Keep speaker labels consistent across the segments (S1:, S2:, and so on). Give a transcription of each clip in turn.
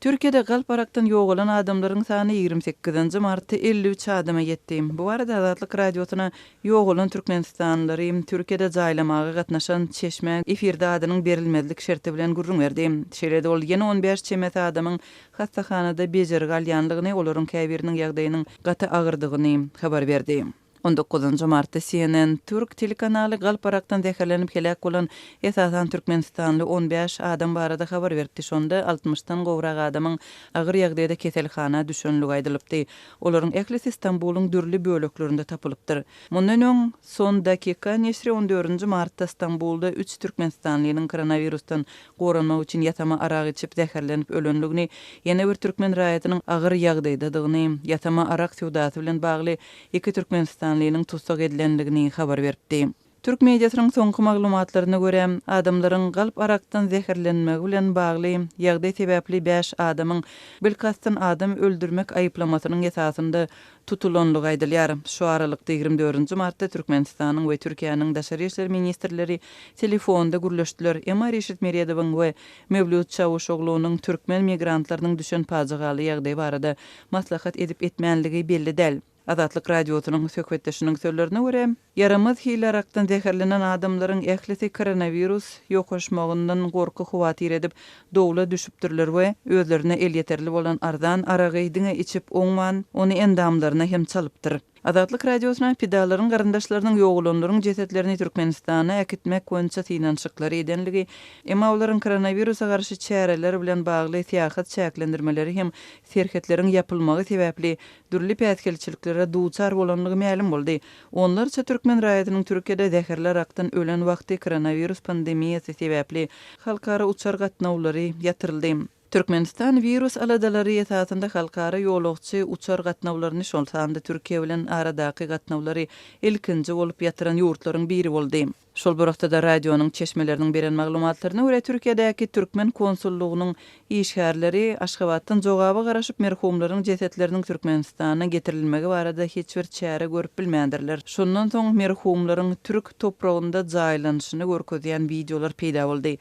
S1: Türkiýede galp arakdan ýogalan adamlaryň sany 28-nji martda 53 adama ýetdi. Bu arada Azatlyk radiosuna ýogalan türkmenistanlary Türkiýede jaýlamagy gatnaşan Çeşme efirde adynyň berilmezlik şerti bilen gurrun berdi. Şeýle ol ýene 15 çemet adamyň hastahanada bejerigi alýanlygyny, olaryň käbiriniň ýagdaýynyň gaty agyrdygyny habar berdi. 19 martda CNN Türk telekanaly galp arakdan zäherlenip helak bolan esasan Türkmenistanly 15 adam barada habar berdi. Şonda 60-dan gowrak adamyň agyr ýagdaýda keselhana düşenligi aýdylypdy. Olaryň ehlisi İstanbulyň dürli böleklerinde tapylypdyr. Mundan öň son dakika neşri 14 martda İstanbulda 3 Türkmenistanlynyň koronavirusdan goranmak üçin ýatama arak içip zäherlenip ölenligini, ýene bir türkmen raýatynyň agyr ýagdaýdadygyny, ýatama arak sewdasy bilen bagly 2 Türkmenistan tutsak edilenligini habar berdi. Türk mediasynyň soňky maglumatlaryna görä, adamlaryň galp arakdan zäherlenmegi bilen bagly ýagdaý sebäpli 5 adamyň bilkasdan adam öldürmek aýyplamasynyň esasynda tutulanlygy aýdylýar. Şu aralykda 24 martda Türkmenistanyň we Türkiýanyň daşary işler ministrleri telefonda gürleşdiler. Emma Reşit Meriýedowyň we Mevlüt Çavuşoglunyň türkmen migrantlarynyň düşen pajygaly ýagdaý barada maslahat edip etmänligi belli däl. Azatlyk radiosynyň söhbetdeşiniň sözlerine görä, yaramaz hile arakdan zäherlenen adamlaryň ehlisi koronavirus ýokaşmagyndan gorky hawatyr edip dowla düşüpdirler we özlerine el ýeterli bolan arzan aragy diňe içip oňman ony endamlaryna hem çalypdyr. Azatlyk radiosyna pidalaryň garyndaşlarynyň ýogulanlaryň jesetlerini Türkmenistana äkitmek boýunça synanşyklary edenligi, emma olaryň koronavirusa garşy çäreler bilen bagly syýasat çäklendirmeleri hem serhetleriň ýapylmagy sebäpli dürli päsgelçiliklere duçar bolanlygy ma'lum boldy. Onlarça türkmen raýatynyň Türkiýede zäherler arakdan ölen wagty koronavirus pandemiýasy sebäpli halkara uçar gatnawlary ýatyryldy. Türkmenistan virus aladalary esasında halkara ýolagçy uçar gatnawlaryny şolsanda Türkiýe bilen aradaky gatnawlary ilkinji bolup ýatyran ýurtlaryň biri boldy. Şol borakda da radionyň çeşmeleriniň beren maglumatlaryna görä Türkiýedäki türkmen konsullugynyň işgärleri Aşgabatdan jogaba garaşyp merhumlaryň jesetleriniň Türkmenistana getirilmegi barada hiç bir çäre görüp bilmändirler. Şondan soň merhumlaryň türk topragynda jaýlanyşyny görkezýän videolar peýda boldy.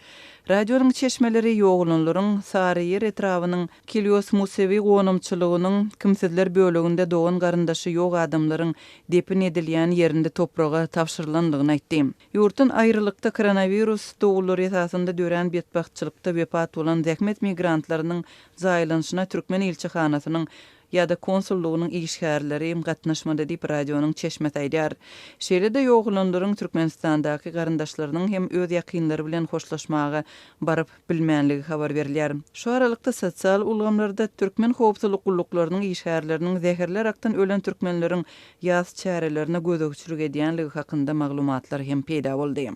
S1: Radionyň çeşmeleri ýogulanlaryň Sarıyer etrawynyň Kilyos Musevi gonamçylygynyň kimsizler böleginde doğan garyndaşy ýok adamlaryň depin edilýän ýerinde topraga tapşyrylandygyny aýtdy. Ýurtun aýrylykda koronavirus dowulary esasında dören betbahtçylykda wepat bolan zähmet migrantlarynyň jaýlanyşyna türkmen ilçihanasynyň ýa-da konsullugynyň işgärleri gatnaşmada diýip radionyň çeşme aýdýar. Şeýle-de ýogulanlaryň Türkmenistandaky garyndaşlarynyň hem öz ýakynlary bilen hoşlaşmagy baryp bilmänligi habar berilýär. Şu aralykda sosial ulgamlarda türkmen howpsuzlyk gulluklarının işgärleriniň zäherler arakdan ölen türkmenleriň ýaz çärelerine gözegçilik edýänligi hakynda maglumatlar hem peýda boldy.